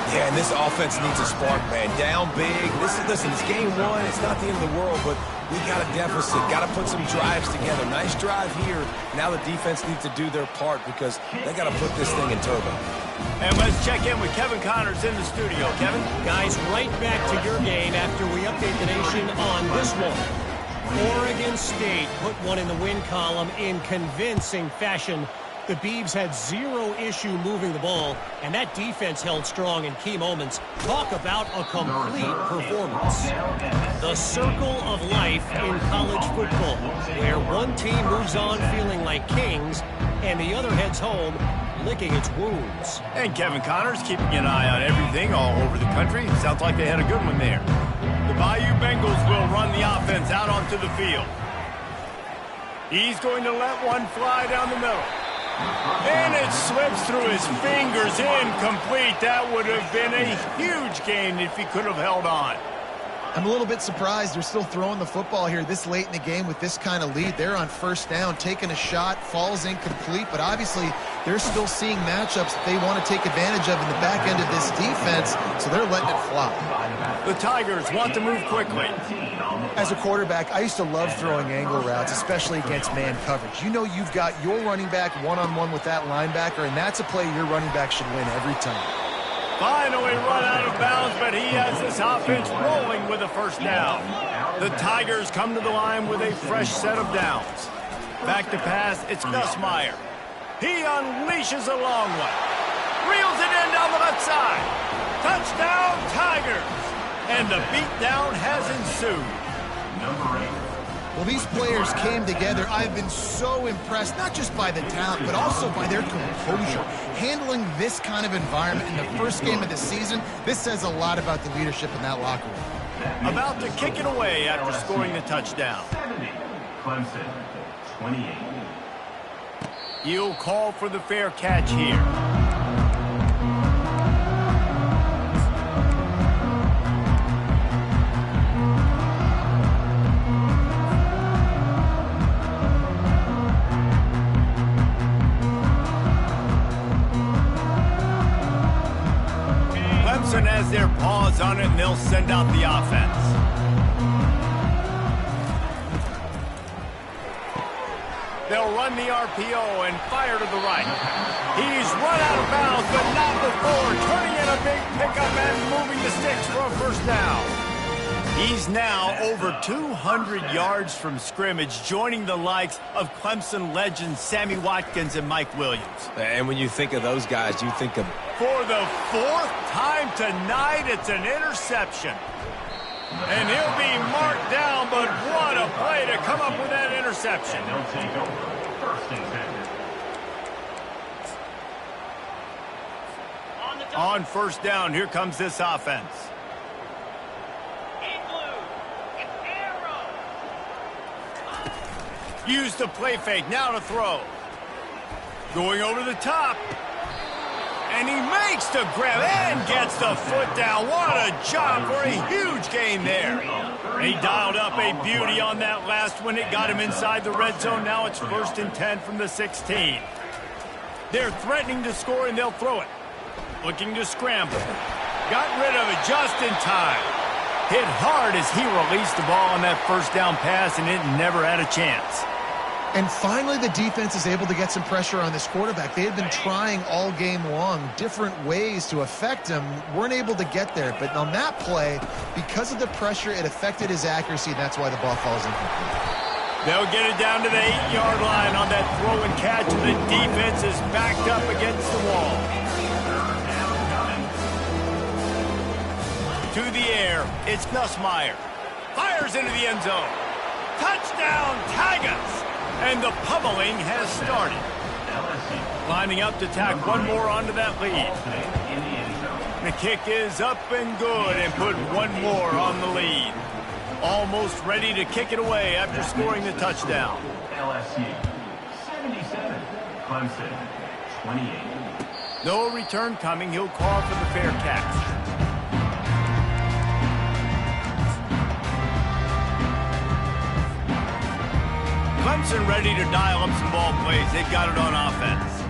Yeah, and this offense needs a spark, man. Down big. Listen, it's game 1. It's not the end of the world, but we got a deficit. Got to put some drives together. Nice drive here. Now the defense needs to do their part because they got to put this thing in turbo. And let's check in with Kevin Connors in the studio. Kevin? Guys, right back to your game after we update the nation on this one. Oregon State put one in the win column in convincing fashion. The Beavs had 0 issue moving the ball, and that defense held strong in key moments. Talk about a complete performance. The circle of life in college football, where one team moves on feeling like kings, and the other heads home licking its wounds. And Kevin Connors keeping an eye on everything all over the country. Sounds like they had a good one there. The Bayou Bengals will run the offense out onto the field. He's going to let one fly down the middle. And it slips through his fingers, incomplete. That would have been a huge gain if he could have held on. I'm a little bit surprised they're still throwing the football here this late in the game with this kind of lead. They're on 1st down, taking a shot, falls incomplete, but obviously they're still seeing matchups that they want to take advantage of in the back end of this defense, so they're letting it fly. The Tigers want to move quickly. As a quarterback, I used to love throwing angle routes, especially against man coverage. You know you've got your running back one-on-one with that linebacker, and that's a play your running back should win every time. Finally run out of bounds, but he has this offense rolling with a 1st down. The Tigers come to the line with a fresh set of downs. Back to pass, it's Gus Meyer. He unleashes a long one. Reels it in down the left side. Touchdown, Tigers! And the beatdown has ensued. Number 8. Well, these players came together. I've been so impressed, not just by the talent, but also by their composure. Handling this kind of environment in the first game of the season, this says a lot about the leadership in that locker room. About to kick it away after scoring the touchdown. 70. Clemson, 28. He'll call for the fair catch here. Clemson has their paws on it, and they'll send out the offense. They'll run the RPO and fire to the right. He's run out of bounds, but not before turning in a big pickup and moving the sticks for a 1st down. He's now over 200 yards from scrimmage, joining the likes of Clemson legends Sammy Watkins and Mike Williams. And when you think of those guys, you think of... For the 4th time tonight, it's an interception. And he'll be marked down, but what a play to come up with that interception. They'll take over On first down, here comes this offense. Use the play fake, now to throw. Going over the top. And he makes the grab and gets the foot down. What a job for a huge gain there. He dialed up a beauty on that last one. It got him inside the red zone. Now it's 1st and 10 from the 16. They're threatening to score, and they'll throw it. Looking to scramble. Got rid of it just in time. Hit hard as he released the ball on that first down pass, and it never had a chance. And finally, the defense is able to get some pressure on this quarterback. They had been trying all game long different ways to affect him. Weren't able to get there. But on that play, because of the pressure, it affected his accuracy, and that's why the ball falls incomplete. They'll get it down to the 8-yard line on that throw and catch, and the defense is backed up against the wall. To the air, it's Nussmeier. Fires into the end zone. Touchdown, Tigers! And the pummeling has started. Lining up to tack one more onto that lead. The kick is up and good and put one more on the lead. Almost ready to kick it away after scoring the touchdown. LSU 77, Clemson 28. No return coming. He'll call for the fair catch. Clemson ready to dial up some ball plays. They've got it on offense.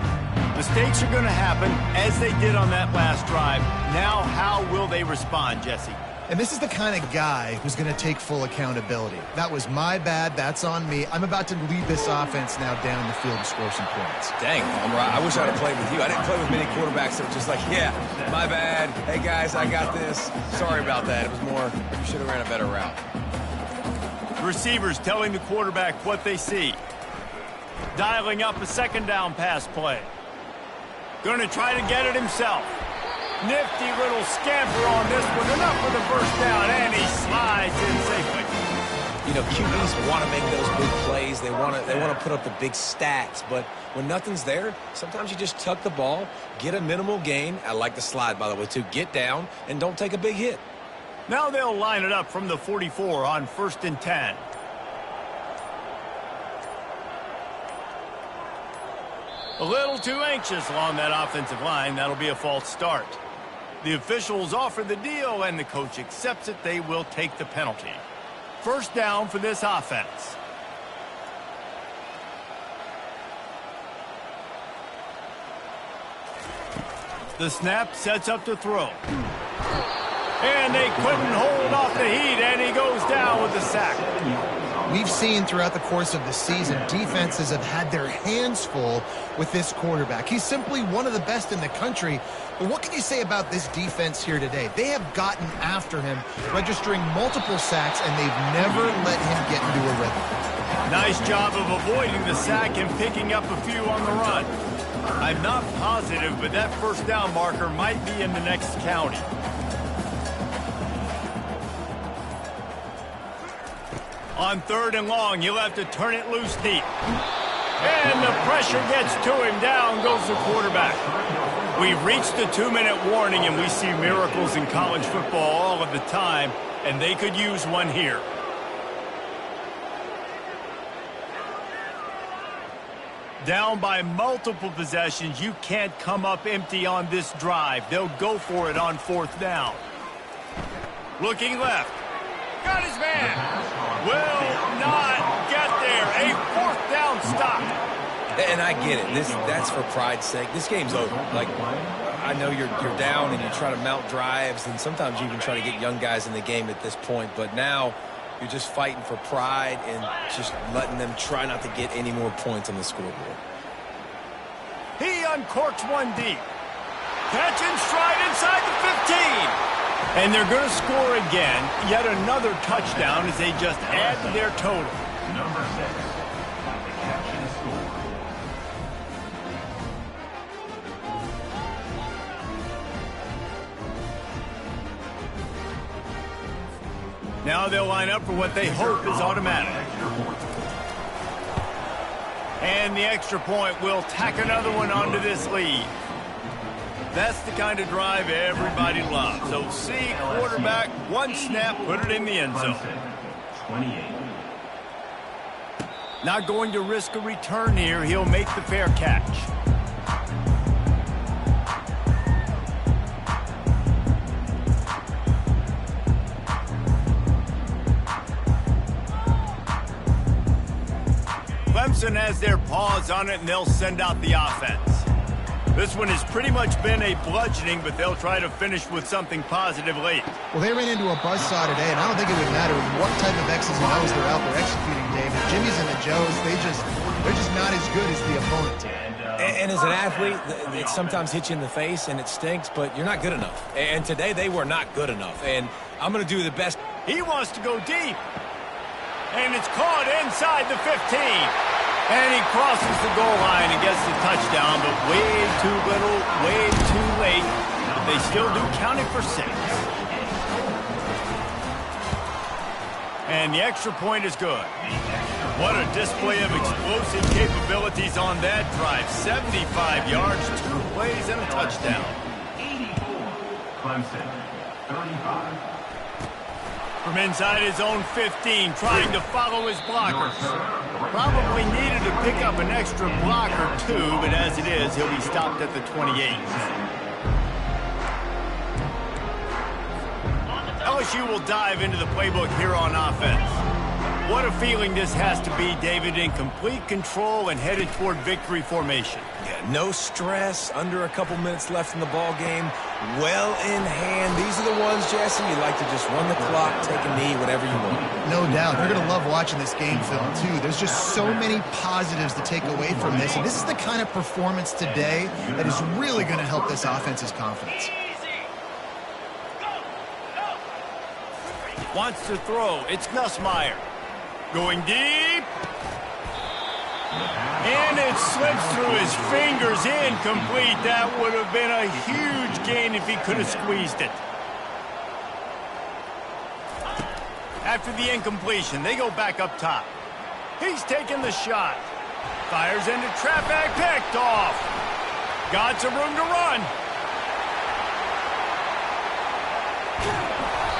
Mistakes are going to happen as they did on that last drive. Now, how will they respond, Jesse? And this is the kind of guy who's going to take full accountability. That was my bad. That's on me. I'm about to lead this offense now down the field and score some points. Dang, I wish I had played with you. I didn't play with many quarterbacks that were just like, yeah, my bad. Hey, guys, I got this. Sorry about that. It was more, you should have ran a better route. Receivers telling the quarterback what they see. Dialing up a second down pass play. Going to try to get it himself. Nifty little scamper on this one. Enough for the first down, and he slides in safely. You know, QBs want to make those big plays. They want to put up the big stats. But when nothing's there, sometimes you just tuck the ball, get a minimal gain. I like the slide, by the way, too. Get down and don't take a big hit. Now they'll line it up from the 44 on 1st and 10. A little too anxious along that offensive line. That'll be a false start. The officials offer the deal, and the coach accepts it. They will take the penalty. First down for this offense. The snap sets up to throw. And they couldn't hold off the heat, and he goes down with the sack. We've seen throughout the course of the season, defenses have had their hands full with this quarterback. He's simply one of the best in the country. But what can you say about this defense here today? They have gotten after him, registering multiple sacks, and they've never let him get into a rhythm. Nice job of avoiding the sack and picking up a few on the run. I'm not positive, but that first down marker might be in the next county. On 3rd and long, he'll have to turn it loose deep. And the pressure gets to him. Down goes the quarterback. We've reached the 2-minute warning, and we see miracles in college football all of the time, and they could use one here. Down by multiple possessions, you can't come up empty on this drive. They'll go for it on 4th down. Looking left. Got his man. Will not get there. A 4th down stop. And I get it. That's for pride's sake. This game's over. Like, I know you're down and you try to mount drives, and sometimes you even try to get young guys in the game at this point. But now you're just fighting for pride and just letting them try not to get any more points on the scoreboard. He uncorks one deep. Catch and stride inside the 15. And they're going to score again. Yet another touchdown as they just add to their total. Number 6, the catch and score. Now they'll line up for what they hope is automatic. And the extra point will tack another one onto this lead. That's the kind of drive everybody loves. So see quarterback, one snap, put it in the end zone. 28. Not going to risk a return here. He'll make the fair catch. Clemson has their paws on it, and they'll send out the offense. This one has pretty much been a bludgeoning, but they'll try to finish with something positive late. Well, they ran into a buzzsaw today, and I don't think it would matter what type of X's and O's they're out there executing, David. Jimmy's and the Joes, they're just not as good as the opponent today. And as an athlete, it sometimes hits you in the face, and it stinks, but you're not good enough. And today, they were not good enough. And I'm going to do the best. He wants to go deep. And it's caught inside the 15. And he crosses the goal line and gets the touchdown, but way too little, way too late. They still do count it for 6. And the extra point is good. What a display of explosive capabilities on that drive. 75 yards, 2 plays, and a touchdown. 84. Clemson, 35. From inside his own 15, trying to follow his blockers. Probably needed to pick up an extra block or 2, but as it is, he'll be stopped at the 28. LSU will dive into the playbook here on offense. What a feeling this has to be, David, in complete control and headed toward victory formation. Yeah, no stress, under a couple minutes left in the ball game, well in hand. These are the ones, Jesse, you like to just run the clock, take a knee, whatever you want. No doubt. You're going to love watching this game film, too. There's just so many positives to take away from this, and this is the kind of performance today that is really going to help this offense's confidence. Wants to throw. It's Nussmeier. Going deep. And it slips through his fingers, incomplete. That would have been a huge gain if he could have squeezed it. After the incompletion, they go back up top. He's taking the shot. Fires into trap bag, picked off. Got some room to run.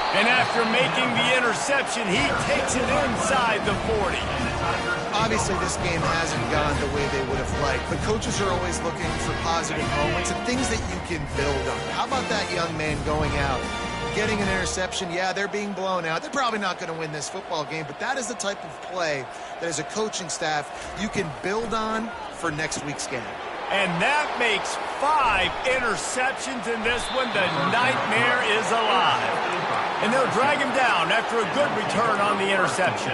And after making the interception, he takes it inside the 40. Obviously, this game hasn't gone the way they would have liked, but coaches are always looking for positive moments and things that you can build on. How about that young man going out, getting an interception? Yeah, they're being blown out. They're probably not going to win this football game, but that is the type of play that as a coaching staff you can build on for next week's game. And that makes 5 interceptions in this one. The nightmare is alive. And they'll drag him down after a good return on the interception.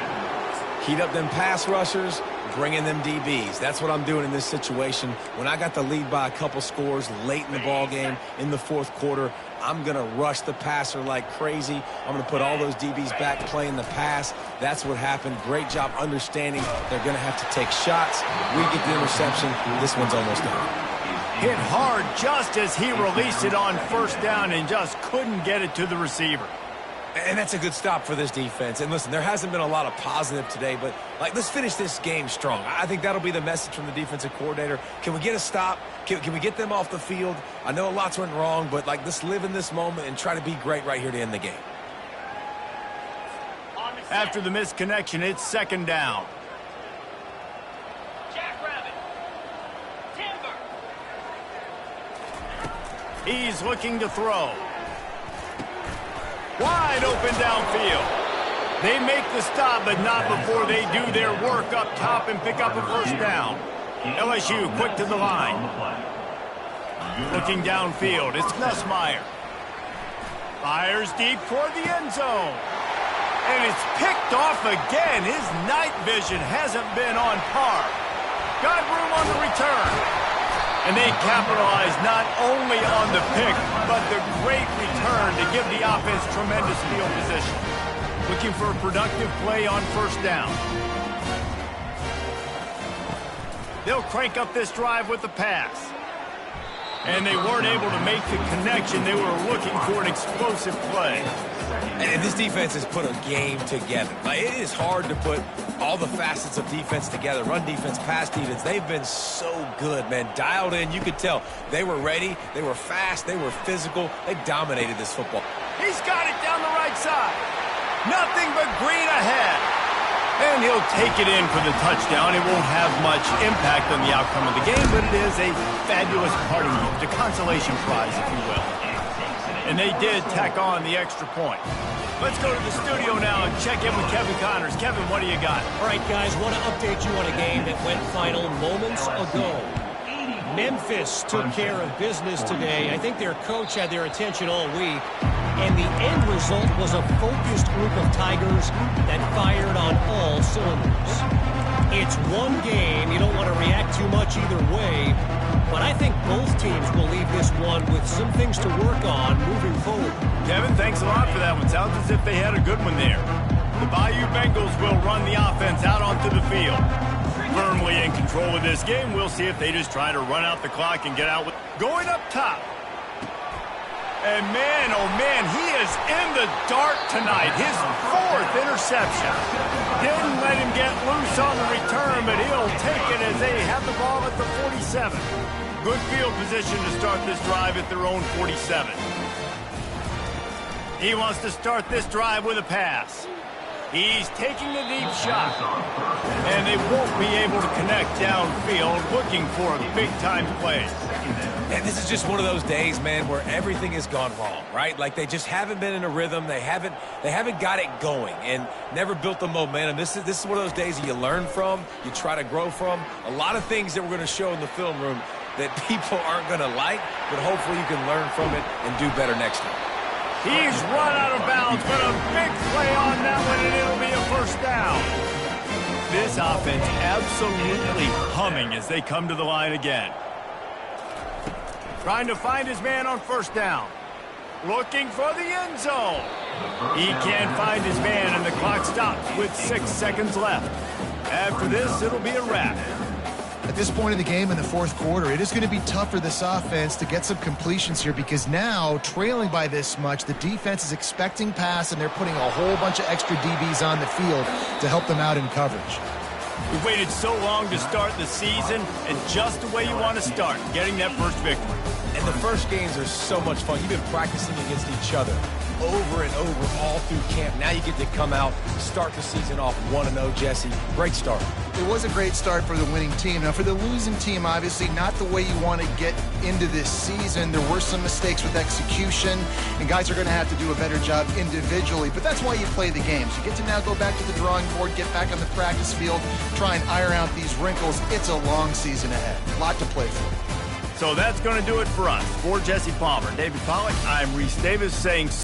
Heat up them pass rushers, bring in them DBs. That's what I'm doing in this situation. When I got the lead by a couple scores late in the ball game in the fourth quarter, I'm going to rush the passer like crazy. I'm going to put all those DBs back playing the pass. That's what happened. Great job understanding they're going to have to take shots. We get the interception. This one's almost done. Hit hard just as he released it on first down and just couldn't get it to the receiver. And that's a good stop for this defense. And listen, there hasn't been a lot of positive today, but let's finish this game strong. I think that'll be the message from the defensive coordinator. Can we get a stop? Can we get them off the field? I know lots went wrong, but let's live in this moment and try to be great right here to end the game. After the misconnection, it's second down. He's looking to throw. Wide open downfield. They make the stop, but not before they do their work up top and pick up a first down. LSU quick to the line. Looking downfield, it's Nussmeier. Fires deep toward the end zone. And it's picked off again. His night vision hasn't been on par. Got room on the return. And they capitalize not only on the pick, but the great return to give the offense tremendous field position. Looking for a productive play on first down. They'll crank up this drive with the pass. And they weren't able to make the connection. They were looking for an explosive play. And this defense has put a game together. Like, it is hard to put all the facets of defense together. Run defense, pass defense. They've been so good, man. Dialed in. You could tell they were ready. They were fast. They were physical. They dominated this football. He's got it down the right side. Nothing but green ahead. And he'll take it in for the touchdown. It won't have much impact on the outcome of the game, but it is a fabulous parting gift, a consolation prize, if you will. And they did tack on the extra point. Let's go to the studio now and check in with Kevin Connors. Kevin, what do you got? All right, guys, want to update you on a game that went final moments ago. Memphis took care of business today. I think their coach had their attention all week. And the end result was a focused group of Tigers that fired on all cylinders. It's one game. You don't want to react too much either way. But I think both teams will leave this one with some things to work on moving forward. Kevin, thanks a lot for that one. Sounds as if they had a good one there. The Bayou Bengals will run the offense out onto the field. Firmly in control of this game. We'll see if they just try to run out the clock and get out with... Going up top. And man, oh man, he is in the dark tonight. His 4th interception. Didn't let him get loose on the return, but he'll take it as they have the ball at the 47. Good field position to start this drive at their own 47. He wants to start this drive with a pass. He's taking the deep shot. And they won't be able to connect downfield, looking for a big-time play. And this is just one of those days, man, where everything has gone wrong, right? Like, they just haven't been in a rhythm. They haven't got it going and never built the momentum. This is one of those days that you learn from, you try to grow from. A lot of things that we're going to show in the film room that people aren't going to like, but hopefully you can learn from it and do better next time. He's run out of bounds, but a big play on that one, and it'll be a first down. This offense absolutely humming as they come to the line again. Trying to find his man on first down. Looking for the end zone. He can't find his man, and the clock stops with 6 seconds left. After this, it'll be a wrap. At this point in the game in the 4th quarter, it is going to be tough for this offense to get some completions here because now, trailing by this much, the defense is expecting pass, and they're putting a whole bunch of extra DBs on the field to help them out in coverage. We waited so long to start the season, and just the way you want to start, getting that first victory. And the first games are so much fun. You've been practicing against each other over and over all through camp. Now you get to come out, start the season off 1-0, Jesse. Great start. It was a great start for the winning team. Now, for the losing team, obviously not the way you want to get into this season. There were some mistakes with execution, and guys are going to have to do a better job individually. But that's why you play the games. You get to now go back to the drawing board, get back on the practice field, try and iron out these wrinkles. It's a long season ahead. A lot to play for. So that's going to do it for us. For Jesse Palmer, David Pollack, I'm Reese Davis saying